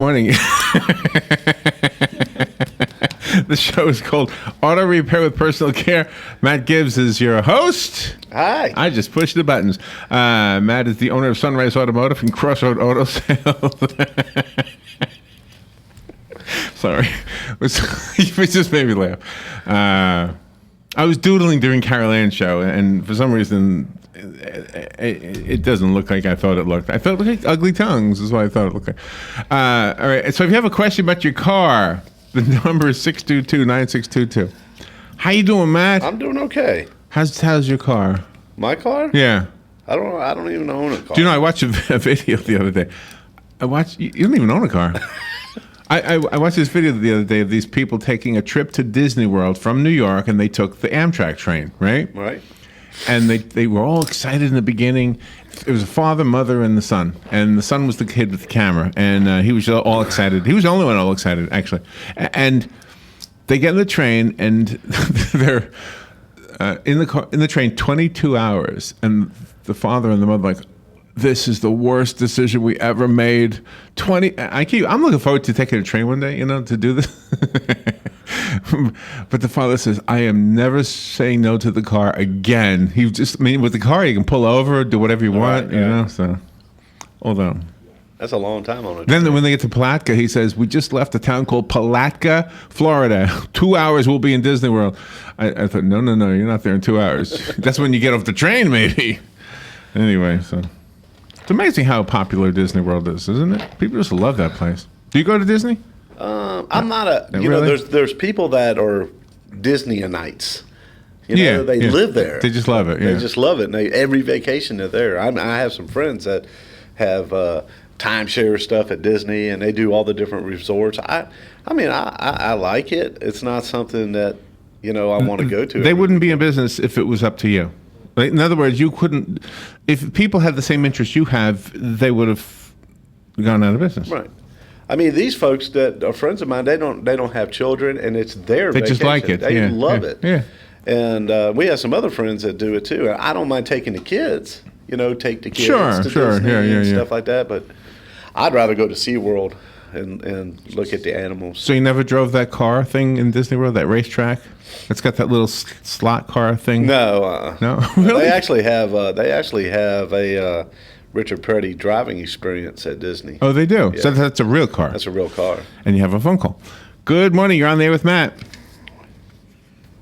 Morning. The show is called Auto Repair with Personal Care. Matt Gibbs is your host. Hi. I just pushed the buttons. Matt is the owner of Sunrise Automotive and Crossroad Auto Sales. Sorry. It just made me laugh. I was doodling during Carol Ann's show, and for some reason, it doesn't look like I thought it looked. I thought it looked like Ugly Tongues is what I thought it looked like. All right, so if you have a question about your car, the number is 622-9622. How you doing, Matt? I'm doing okay. How's your car? My car? Yeah. I don't even own a car. Do you know, I watched a video the other day. You don't even own a car. I watched this video the other day of these people taking a trip to Disney World from New York, and they took the Amtrak train, right? Right. And they were all excited in the beginning. It was a father, mother, and the son. And the son was the kid with the camera. And he was all excited. He was the only one all excited, actually. And they get in the train, and they're in the train 22 hours. And the father and the mother like, this is the worst decision we ever made. I'm looking forward to taking a train one day, to do this. But the father says, I am never saying no to the car again. With the car, you can pull over, do whatever you want, so. Although. That's a long time on it. Then when they get to Palatka, he says, we just left a town called Palatka, Florida. 2 hours we'll be in Disney World. I thought, no, you're not there in 2 hours. That's when you get off the train, maybe. Anyway, so. It's amazing how popular Disney World is, isn't it? People just love that place. Do you go to Disney? I'm not there's people that are Disneyites. They live there. They just love it. Yeah. They just love it. And every vacation they're there. I have some friends that have timeshare stuff at Disney, and they do all the different resorts. I like it. It's not something that I want to go to. They wouldn't be in business if it was up to you. In other words, you couldn't. If people had the same interests you have, they would have gone out of business. Right. I mean, these folks that are friends of mine, they don't have children, and it's their vacation. They just like it. They love it. Yeah. And we have some other friends that do it too. And I don't mind taking the kids. Take the kids to Disney and stuff like that. But I'd rather go to SeaWorld and look at the animals. So you never drove that car thing in Disney World, that racetrack? It's got that little slot car thing. No. No, really? They actually have a Richard Petty driving experience at Disney. Oh, they do. Yeah. So that's a real car. That's a real car. And you have a phone call. Good morning. You're on there with Matt.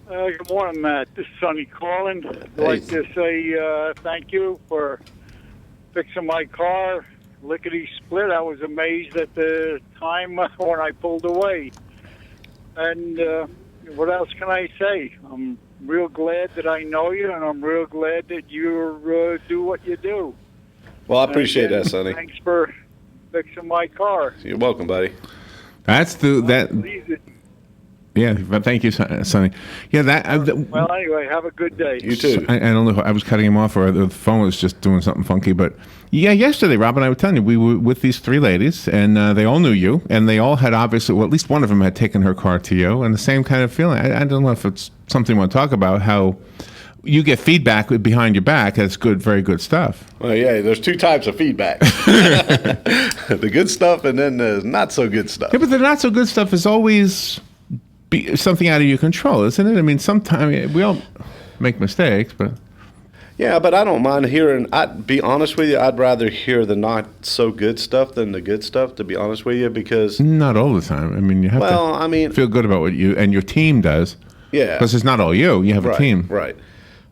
Good morning, Matt. This is Sonny calling. I'd like to say thank you for fixing my car. Lickety split. I was amazed at the time when I pulled away. And what else can I say? I'm real glad that I know you, and I'm real glad that you do what you do. Well, I appreciate that, Sonny. Thanks for fixing my car. You're welcome, buddy. Yeah, but thank you, Sonny. Yeah, well, anyway, have a good day. You too. I don't know if I was cutting him off or the phone was just doing something funky, but yeah, yesterday, Rob and I were telling you, we were with these three ladies, and they all knew you, and they all had obviously, well, at least one of them had taken her car to you, and the same kind of feeling. I don't know if it's something we want to talk about, how you get feedback behind your back. That's good, very good stuff. Well, yeah, there's two types of feedback. The good stuff and then the not so good stuff. Yeah, but the not so good stuff is always something out of your control, isn't it? I mean, sometimes we all make mistakes, but... Yeah, but I don't mind hearing, I'd be honest with you, I'd rather hear the not so good stuff than the good stuff, to be honest with you, because... Not all the time. I mean, you have to feel good about what you and your team does. Yeah. Because it's not all you. You have a team. Right.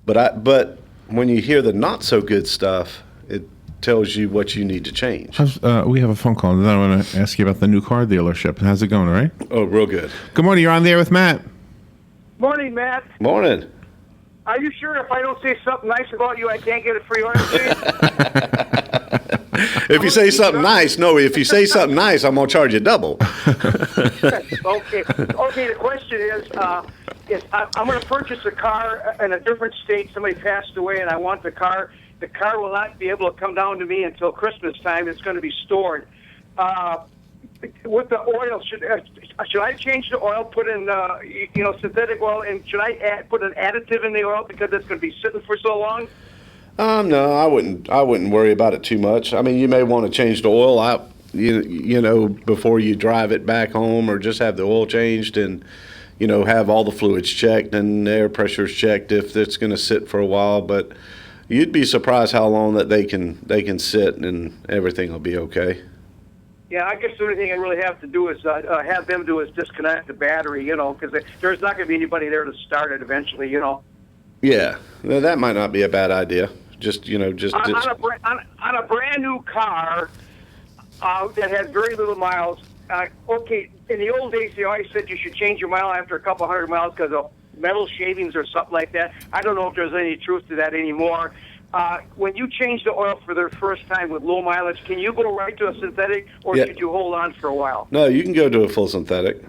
But when you hear the not so good stuff, it tells you what you need to change. We have a phone call, and then I want to ask you about the new car dealership. How's it going, all right? Oh, real good. Good morning. You're on there with Matt. Morning, Matt. Morning. Are you sure if I don't say something nice about you, I can't get a free oil change? If you say something nice, I'm going to charge you double. Okay, the question is I'm going to purchase a car in a different state. Somebody passed away, and I want the car. The car will not be able to come down to me until Christmas time. It's going to be stored. With the oil, should I change the oil, put in synthetic oil, and should I put an additive in the oil because it's going to be sitting for so long? No, I wouldn't worry about it too much. I mean, you may want to change the oil out. you know, before you drive it back home, or just have the oil changed and, you know, have all the fluids checked and the air pressures checked if it's going to sit for a while. But you'd be surprised how long that they can sit and everything will be okay. Yeah, I guess the only thing I really have to do is have them do is disconnect the battery, you know, because there's not going to be anybody there to start it eventually, you know. Yeah, that might not be a bad idea. Just, you know, on a brand new car that had very little miles. Okay, in the old days, they always said you should change your mile after a couple hundred miles because of metal shavings or something like that. I don't know if there's any truth to that anymore. When you change the oil for the first time with low mileage, can you go right to a synthetic, or should you hold on for a while? No, you can go to a full synthetic.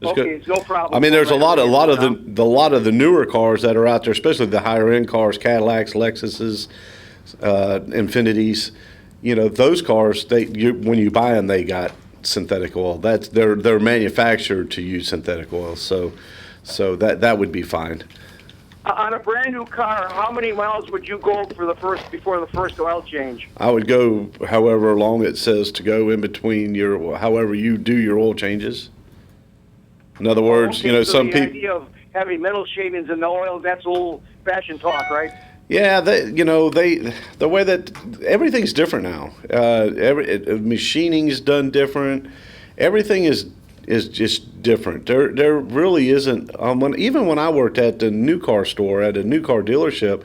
Okay, it's no problem. I mean, there's a lot of the newer cars that are out there, especially the higher end cars, Cadillacs, Lexuses, Infinities. You know, those cars, when you buy them, they got synthetic oil. They're manufactured to use synthetic oil, so that would be fine. On a brand new car, how many miles would you go before the first oil change? I would go however long it says to go in between however you do your oil changes. In other words, you know, so some the people. idea of having metal shavings in the oil, that's old-fashioned talk, right? Yeah, the way that everything's different now. Machining's done different. Everything is just different. There really isn't. Even when I worked at the new car store at a new car dealership,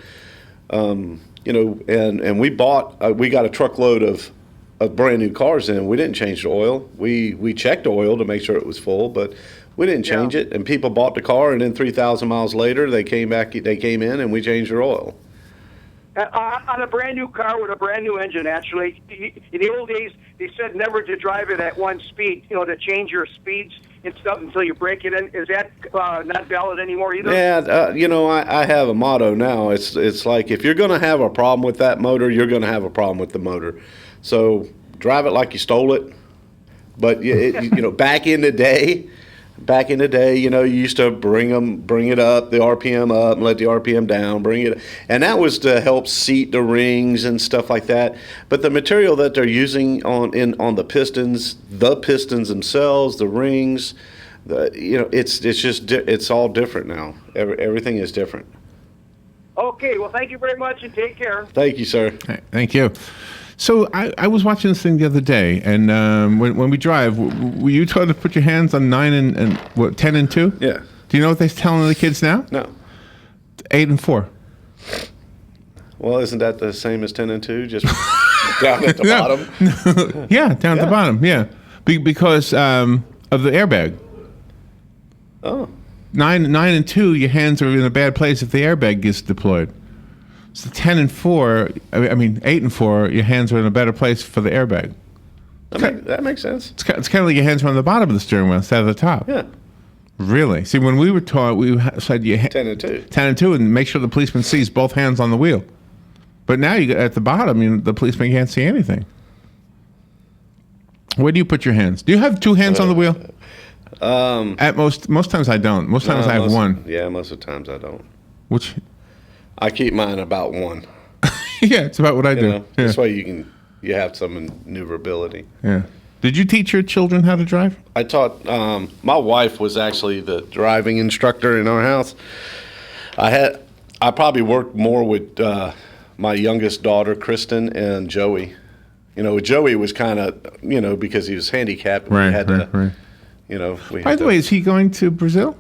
you know, and we got a truckload of brand new cars in. We didn't change the oil. We checked the oil to make sure it was full, but we didn't change it. And people bought the car, and then 3,000 miles later, they came in, and we changed their oil. On a brand new car with a brand new engine, actually, in the old days, they said never to drive it at one speed, you know, to change your speeds and stuff until you break it in. Is that not valid anymore either? Yeah, you know, I have a motto now. It's like, if you're going to have a problem with that motor, you're going to have a problem with the motor. So drive it like you stole it. But, you know, back in the day, you know, you used to bring it up, the RPM up, and let the RPM down, and that was to help seat the rings and stuff like that. But the material that they're using on the pistons themselves, the rings, you know, it's all different now. Everything is different. Okay, well, thank you very much, and take care. Thank you, sir. Thank you. So I was watching this thing the other day, and when we drive, were you told to put your hands on 9 and what, 10 and 2? Yeah. Do you know what they're telling the kids now? No. 8 and 4. Well, isn't that the same as 10 and 2? Just down at the bottom? Yeah, down at the bottom, yeah. Because of the airbag. Oh. 9 and 2, your hands are in a bad place if the airbag gets deployed. So 10 and 4, I mean 8 and 4, your hands are in a better place for the airbag. That makes sense. It's kind of like your hands are on the bottom of the steering wheel instead of the top. Yeah. Really? See, when we were taught, we said 10 and 2. 10 and 2, and make sure the policeman sees both hands on the wheel. But now you at the bottom, the policeman can't see anything. Where do you put your hands? Do you have 2 hands on the wheel? At most times I don't. Most times I have 1. Yeah, most of the times I don't. Which? I keep mine about 1. Yeah, it's about what I do. Yeah. This way you have some maneuverability. Yeah. Did you teach your children how to drive? I taught. My wife was actually the driving instructor in our house. I probably worked more with my youngest daughter, Kristen, and Joey. You know, Joey was kind of, because he was handicapped. Right. You know. By the way, is he going to Brazil?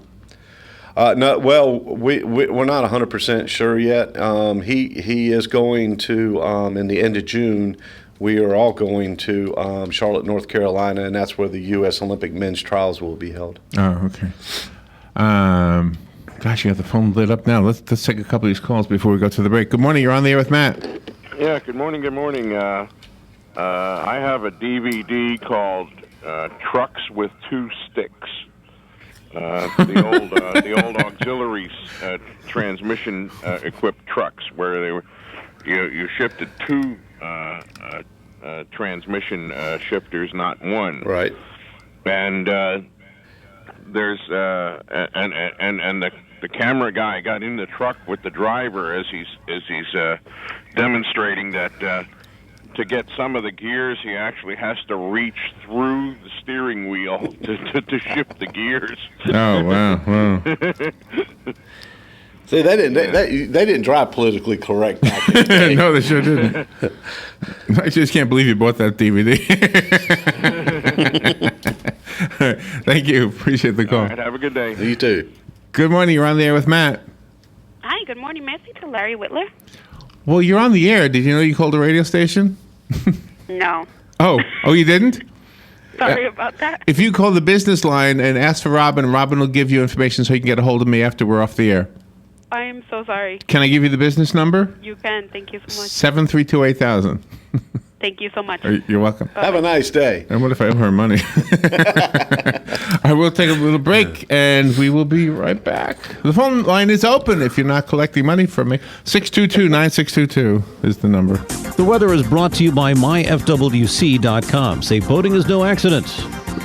No, well, we're not 100% sure yet. He is going to in the end of June. We are all going to Charlotte, North Carolina, and that's where the U.S. Olympic men's trials will be held. Oh, okay. Gosh, you got the phone lit up now. Let's take a couple of these calls before we go to the break. Good morning. You're on the air with Matt. Yeah. Good morning. Good morning. I have a DVD called "Trucks with Two Sticks." The old auxiliary transmission equipped trucks where they were you shifted 2 transmission shifters, not 1. Right. And there's and the camera guy got in the truck with the driver as he's demonstrating that to get some of the gears, he actually has to reach through the steering wheel to shift the gears. Oh, wow. See, they didn't drive politically correct back in the day. No, they sure didn't. I just can't believe you bought that DVD. Thank you. Appreciate the call. All right, have a good day. You too. Good morning. You're on the air with Matt. Hi, good morning. May I speak to Larry Whitler? Well, you're on the air. Did you know you called a radio station? No. Oh, you didn't? Sorry about that. If you call the business line and ask for Robin will give you information so you can get a hold of me after we're off the air. I am so sorry. Can I give you the business number? You can. Thank you so much. 732-8000. Thank you so much. You're welcome. Have a nice day. And what if I owe her money? I will take a little break, and we will be right back. The phone line is open if you're not collecting money from me. 622-9622 is the number. The weather is brought to you by myfwc.com. Safe boating is no accident.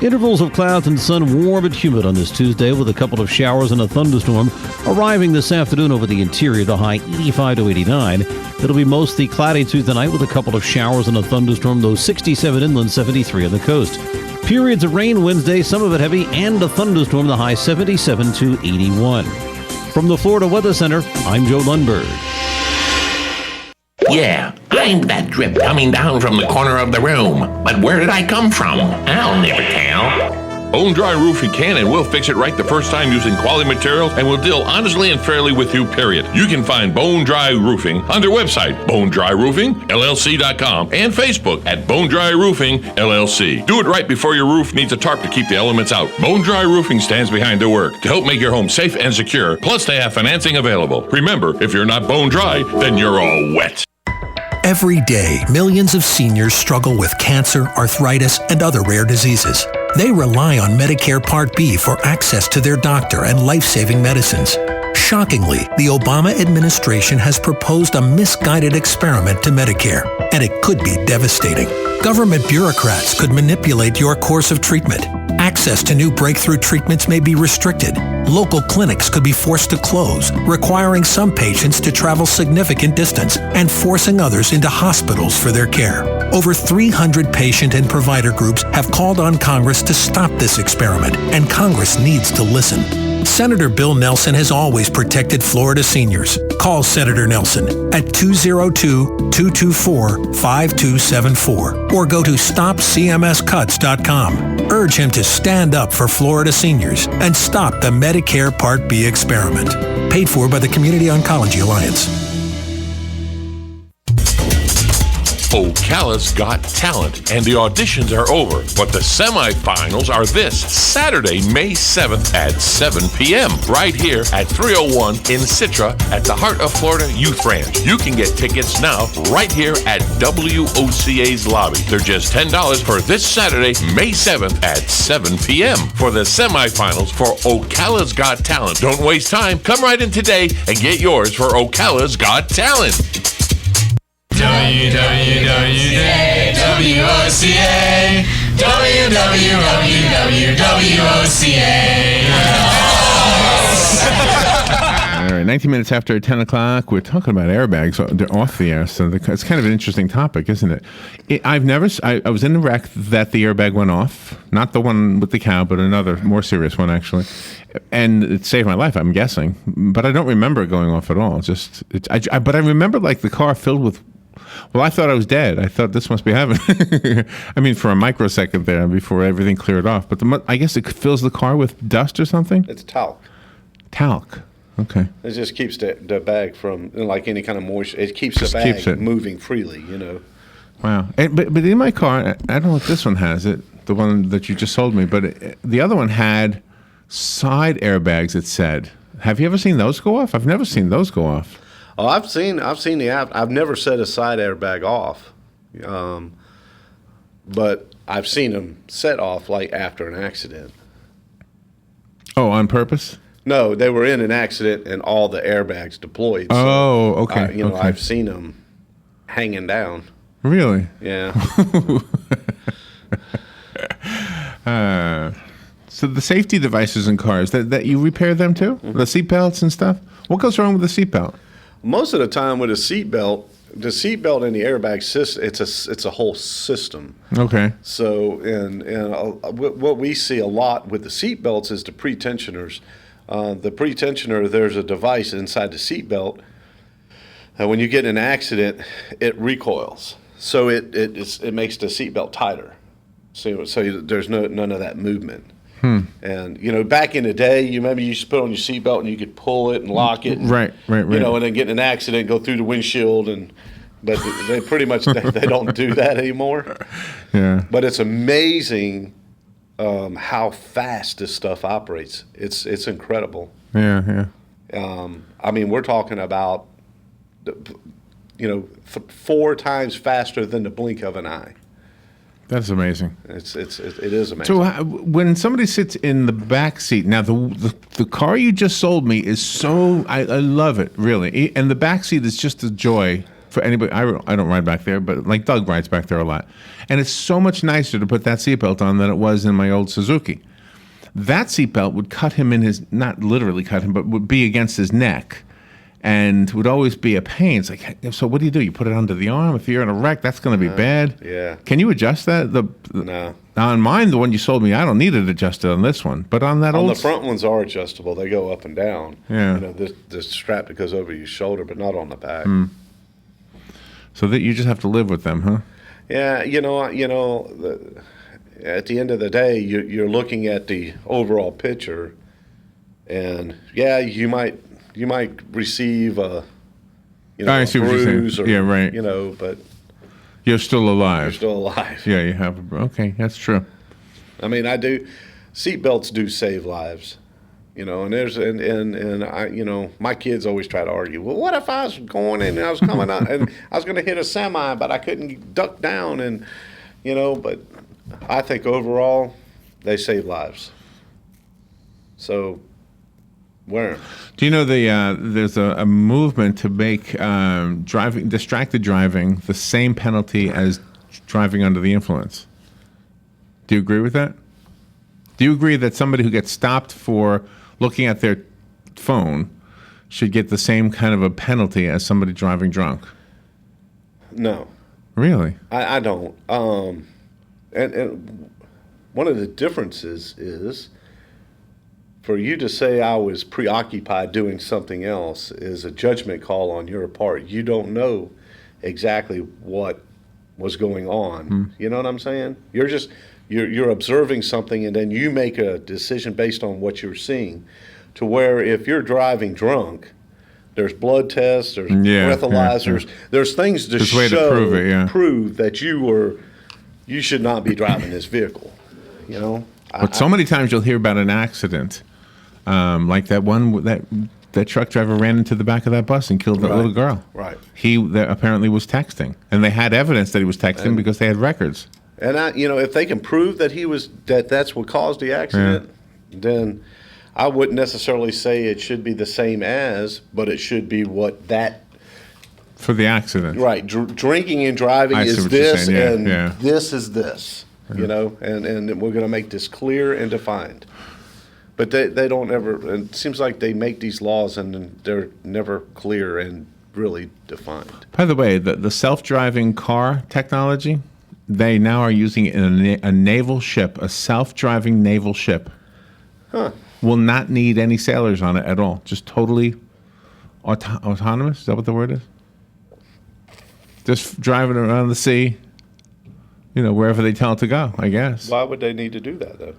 Intervals of clouds and sun, warm but humid on this Tuesday with a couple of showers and a thunderstorm arriving this afternoon over the interior, the high 85 to 89. It'll be mostly cloudy through the night with a couple of showers and a thunderstorm, though 67 inland, 73 on the coast. Periods of rain Wednesday, some of it heavy, and a thunderstorm, the high 77 to 81. From the Florida Weather Center, I'm Joe Lundberg. Yeah, I'm that drip coming down from the corner of the room. But where did I come from? I'll never tell. Bone Dry Roofing can and will fix it right the first time using quality materials and will deal honestly and fairly with you, period. You can find Bone Dry Roofing on their website, bonedryroofingllc.com, and Facebook at Bone Dry Roofing LLC. Do it right before your roof needs a tarp to keep the elements out. Bone Dry Roofing stands behind their work to help make your home safe and secure, plus they have financing available. Remember, if you're not bone dry, then you're all wet. Every day, millions of seniors struggle with cancer, arthritis, and other rare diseases. They rely on Medicare Part B for access to their doctor and life-saving medicines. Shockingly, the Obama administration has proposed a misguided experiment to Medicare, and it could be devastating. Government bureaucrats could manipulate your course of treatment. Access to new breakthrough treatments may be restricted. Local clinics could be forced to close, requiring some patients to travel significant distance and forcing others into hospitals for their care. Over 300 patient and provider groups have called on Congress to stop this experiment, and Congress needs to listen. Senator Bill Nelson has always protected Florida seniors. Call Senator Nelson at 202-224-5274 or go to stopcmscuts.com. Urge him to stand up for Florida seniors and stop the Medicare Part B experiment. Paid for by the Community Oncology Alliance. Ocala's Got Talent, and the auditions are over, but the semifinals are this Saturday, May 7th at 7 p.m. right here at 301 in Citra at the Heart of Florida Youth Ranch. You can get tickets now right here at WOCA's lobby. They're just $10 for this Saturday, May 7th at 7 p.m. for the semifinals for Ocala's Got Talent. Don't waste time. Come right in today and get yours for Ocala's Got Talent. WWOCA, All right, 19 minutes after 10 o'clock, we're talking about airbags. They're off the air, so it's kind of an interesting topic, isn't it? I was in a wreck that the airbag went off. Not the one with the cow, but another more serious one, actually. And it saved my life, I'm guessing. But I don't remember it going off at all. But I remember like the car filled with. Well, I thought I was dead. I thought this must be heaven. I mean, for a microsecond there before everything cleared off. But I guess it fills the car with dust or something? It's talc. Talc. Okay. It just keeps the bag from, like any kind of moisture, it keeps the bag moving freely, you know. Wow. But in my car, I don't know if this one has it, the one that you just sold me, but the other one had side airbags, it said. Have you ever seen those go off? I've never seen those go off. Oh, I've seen the app. I've never set a side airbag off, but I've seen them set off like after an accident. Oh, on purpose? No, they were in an accident and all the airbags deployed. Oh, so, okay. Okay. I've seen them hanging down. Really? Yeah. So the safety devices in cars that you repair them too? Mm-hmm. The seatbelts and stuff. What goes wrong with the seatbelt? Most of the time with a seatbelt, the seatbelt and the airbag system, it's a whole system. Okay. So, what we see a lot with the seatbelts is the pretensioners. The pretensioner, there's a device inside the seatbelt. When you get in an accident, it recoils. So it makes the seatbelt tighter. So there's none of that movement. And, back in the day, you remember you used to put on your seatbelt and you could pull it and lock it. And, right. and then get in an accident, go through the windshield. But they pretty much, they don't do that anymore. Yeah. But it's amazing how fast this stuff operates. It's incredible. Yeah. I mean, we're talking about, 4 times faster than the blink of an eye. That's amazing. It is amazing. So when somebody sits in the back seat, now the car you just sold me is so I love it, really, and the back seat is just a joy for anybody. I don't ride back there, but like Doug rides back there a lot, and it's so much nicer to put that seatbelt on than it was in my old Suzuki. That seatbelt would cut him in his, not literally cut him, but would be against his neck. And would always be a pain. It's like, so what do? You put it under the arm? If you're in a wreck, that's going to be bad. Yeah. Can you adjust that? No. On mine, the one you sold me, I don't need it adjusted on this one. But on that on old... the front ones are adjustable. They go up and down. Yeah. The strap that goes over your shoulder, but not on the back. So that you just have to live with them, huh? Yeah. At the end of the day, you're looking at the overall picture, and you might receive a I see what you're saying. bruise or right. But You're still alive. you're still alive. Yeah, you have. Okay, that's true. I mean, seatbelts do save lives, and my kids always try to argue, well, what if I was going and I was coming out and I was going to hit a semi, but I couldn't duck down and, but I think overall they save lives. So wear 'em. Do you know there's a movement to make distracted driving the same penalty as driving under the influence? Do you agree with that? Do you agree that somebody who gets stopped for looking at their phone should get the same kind of a penalty as somebody driving drunk? No. Really? I don't. And one of the differences is for you to say I was preoccupied doing something else is a judgment call on your part. You don't know exactly what was going on. You know what I'm saying? You're observing something and then you make a decision based on what you're seeing. To where if you're driving drunk, there's blood tests, there's breathalyzers, there's things to prove that you should not be driving this vehicle. But so many times you'll hear about an accident, like that one that truck driver ran into the back of that bus and killed that little girl. Right. He apparently was texting, and they had evidence that he was texting because they had records. And if they can prove that that's what caused the accident, then I wouldn't necessarily say it should be the same as, but it should be what that. For the accident. Right. Drinking and driving is this, and this is this. And we're going to make this clear and defined. But they don't ever. It seems like they make these laws and they're never clear and really defined. By the way, the self-driving car technology, they now are using it in a naval ship, a self-driving naval ship. Huh. Will not need any sailors on it at all. Just totally autonomous. Is that what the word is? Just driving around the sea, wherever they tell it to go, I guess. Why would they need to do that, though?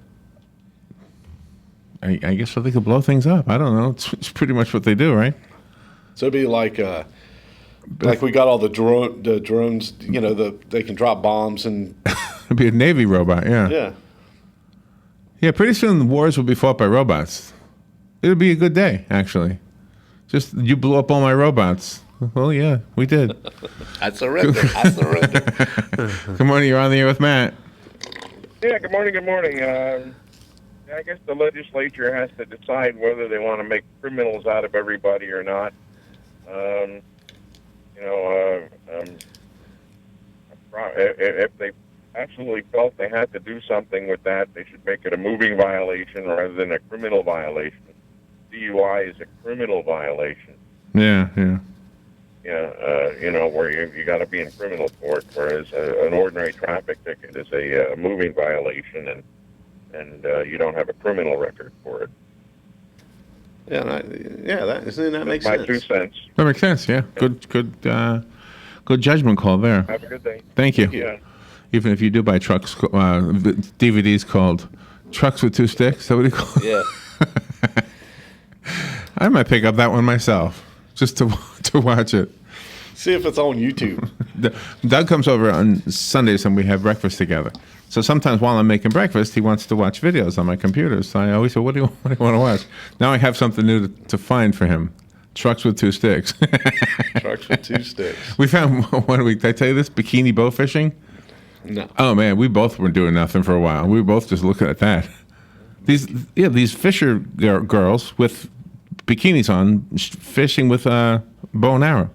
I guess so they could blow things up. I don't know. It's pretty much what they do, right? So it'd be like we got all the drones, they can drop bombs and... It'd be a Navy robot, yeah. Yeah. Yeah, pretty soon the wars will be fought by robots. It would be a good day, actually. Just, you blew up all my robots. Well, yeah, we did. I surrender. Good morning, you're on the air with Matt. Yeah, good morning. I guess the legislature has to decide whether they want to make criminals out of everybody or not. If they absolutely felt they had to do something with that, they should make it a moving violation rather than a criminal violation. DUI is a criminal violation. Yeah. where you got to be in criminal court, whereas an ordinary traffic ticket is a moving violation, and you don't have a criminal record for it. Yeah, that makes My sense. 2 cents. That makes sense. Yeah, good judgment call there. Have a good day. Thank you. Yeah. Even if you do buy trucks, DVDs called "Trucks with Two Sticks." Is that what he called? Yeah. I might pick up that one myself just to watch it. See if it's on YouTube. Doug comes over on Sundays and we have breakfast together. So sometimes while I'm making breakfast, he wants to watch videos on my computer. So I always say, what do you want to watch? Now I have something new to find for him. Trucks with Two Sticks. Trucks with Two Sticks. We found one week. Did I tell you this? Bikini bow fishing? No. Oh, man. We both were doing nothing for a while. We were both just looking at that. These fisher girls with bikinis on fishing with a bow and arrow.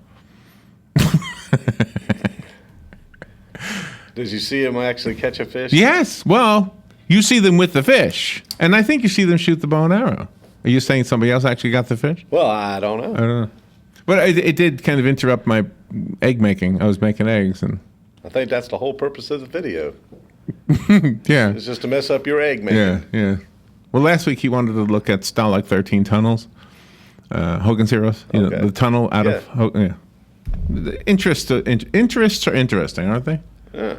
Did you see him actually catch a fish? Yes. Well, you see them with the fish, and I think you see them shoot the bow and arrow. Are you saying somebody else actually got the fish? Well, I don't know. I don't know. But it did kind of interrupt my egg making. I was making eggs, and I think that's the whole purpose of the video. yeah, It's just to mess up your egg making. yeah. Well, last week he wanted to look at Stalag 13 tunnels, Hogan's Heroes. You know, the tunnel out of yeah. The interests are interesting, aren't they? Yeah.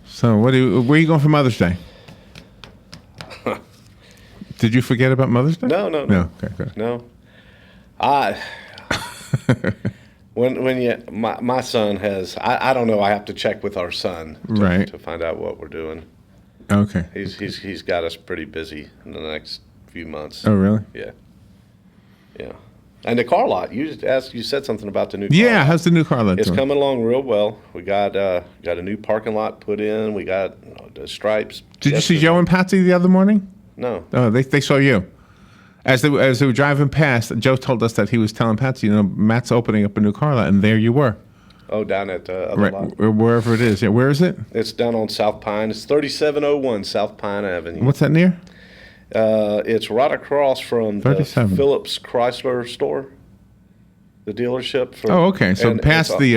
So where are you going for Mother's Day? Did you forget about Mother's Day? No. Okay, good. No. When my son has, I don't know. I have to check with our son to find out what we're doing. Okay. He's got us pretty busy in the next few months. Oh, really? Yeah. And the car lot. You said something about the new car Yeah, lot. how's the new car lot It's doing? coming along real well. We got a new parking lot put in. We got the stripes. Did you see Joe and Patsy the other morning? No. Oh, they saw you. As they were driving past, Joe told us that he was telling Patsy, Matt's opening up a new car lot, and there you were. Oh, down at other Right, lot. wherever it is. Yeah, where is it? It's down on South Pine. It's 3701 South Pine Avenue. What's that near? It's right across from the 37. Phillips Chrysler store, the dealership. Oh, okay. So past the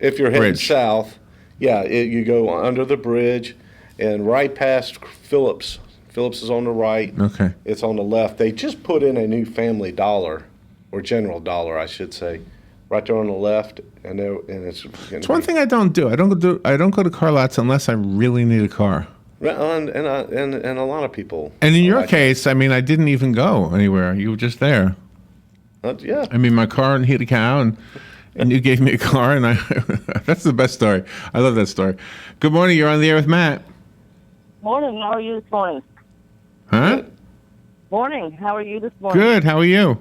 if you're heading bridge. south, you go under the bridge and right past Phillips. Phillips is on the right. Okay. It's on the left. They just put in a new Family Dollar, or General Dollar, I should say, right there on the left, and it's. It's one thing I don't do. I don't go to car lots unless I really need a car. And a lot of people. And in your like case, I mean, I didn't even go anywhere. You were just there. Yeah. I mean, my car and hit a cow, and you gave me a car, and that's the best story. I love that story. Good morning. You're on the air with Matt. Morning. How are you this morning? Huh? Morning. How are you this morning? Good. How are you?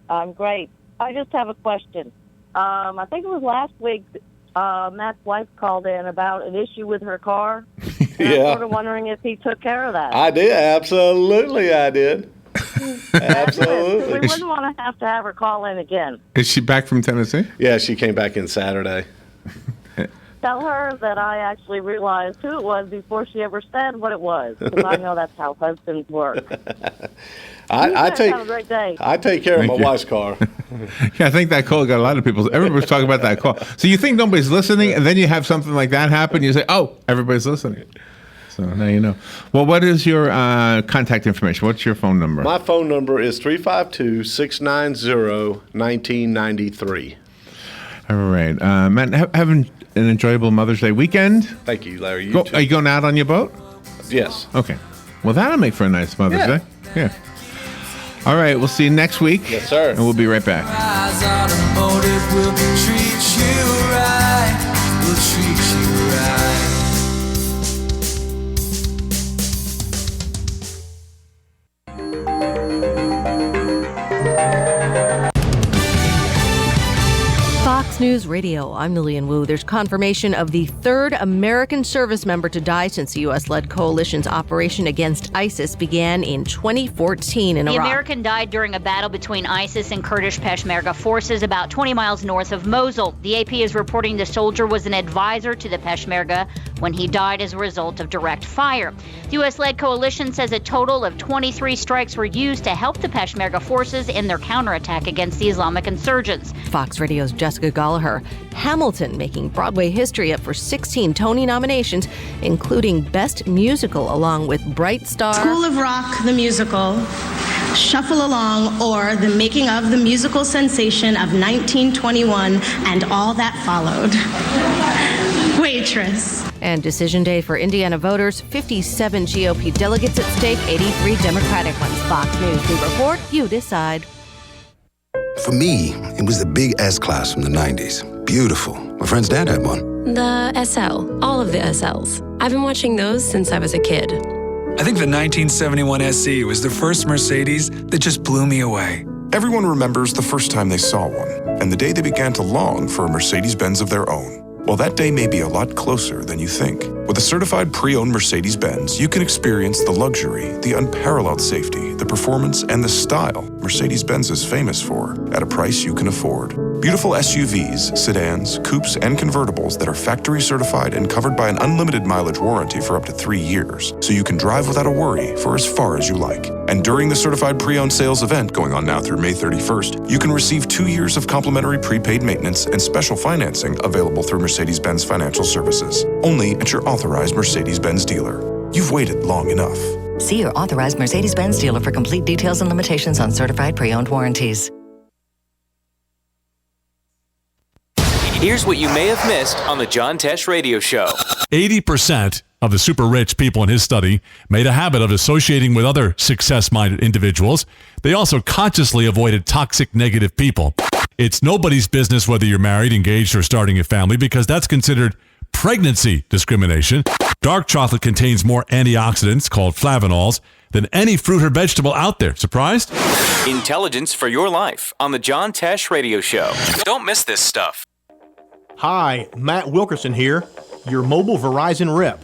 I'm great. I just have a question. I think it was last week. Matt's wife called in about an issue with her car. And I'm sort of wondering if he took care of that. I did. Absolutely, I did. Absolutely. We wouldn't want to have her call in again. Is she back from Tennessee? Yeah, she came back in Saturday. Tell her that I actually realized who it was before she ever said what it was, because I know that's how husbands work. I take have a great day. I take care of Thank my you. wife's car. Yeah, I think that call got a lot of people. Everybody's talking about that call. So you think nobody's listening, and then you have something like that happen. You say, "Oh, everybody's listening." So now you know. Well, what is your contact information? What's your phone number? My phone number is 352-690-1993. All right, Matt. Have an enjoyable Mother's Day weekend. Thank you, Larry. You too. Are you going out on your boat? Yes. Okay. Well, that'll make for a nice Mother's Day. Yeah. All right. We'll see you next week. Yes, sir. And we'll be right back. Automotive will treat you right. We'll treat you right. Fox News Radio, I'm Lillian Wu. There's confirmation of the third American service member to die since the U.S.-led coalition's operation against ISIS began in 2014 in Iraq. The American died during a battle between ISIS and Kurdish Peshmerga forces about 20 miles north of Mosul. The AP is reporting the soldier was an advisor to the Peshmerga when he died as a result of direct fire. The U.S.-led coalition says a total of 23 strikes were used to help the Peshmerga forces in their counterattack against the Islamic insurgents. Fox Radio's Jessica Gallagher. Hamilton making Broadway history up for 16 Tony nominations, including Best Musical, along with Bright Star, School of Rock, the musical, Shuffle Along, or the making of the musical sensation of 1921 and all that followed. Waitress. And Decision Day for Indiana voters, 57 GOP delegates at stake, 83 Democratic ones. Fox News, we report, you decide. For me, it was the big S class from the 90s. Beautiful. My friend's dad had one. The SL. All of the SLs. I've been watching those since I was a kid. I think the 1971 SC was the first Mercedes that just blew me away. Everyone remembers the first time they saw one, and the day they began to long for a Mercedes-Benz of their own. Well, that day may be a lot closer than you think. With a certified pre-owned Mercedes-Benz, you can experience the luxury, the unparalleled safety, the performance, and the style Mercedes-Benz is famous for at a price you can afford. Beautiful SUVs, sedans, coupes, and convertibles that are factory certified and covered by an unlimited mileage warranty for up to 3 years, so you can drive without a worry for as far as you like. And during the certified pre-owned sales event going on now through May 31st, you can receive 2 years of complimentary prepaid maintenance and special financing available through Mercedes-Benz Financial Services, only at your authorized Mercedes-Benz dealer. You've waited long enough. See your authorized Mercedes-Benz dealer for complete details and limitations on certified pre-owned warranties. Here's what you may have missed on the John Tesh Radio Show. 80% of the super rich people in his study made a habit of associating with other success-minded individuals. They also consciously avoided toxic, negative people. It's nobody's business whether you're married, engaged, or starting a family because that's considered pregnancy discrimination. Dark chocolate contains more antioxidants, called flavonols, than any fruit or vegetable out there. Surprised? Intelligence for your life on the John Tesh Radio Show. Don't miss this stuff. Hi, Matt Wilkerson here, your mobile Verizon rep.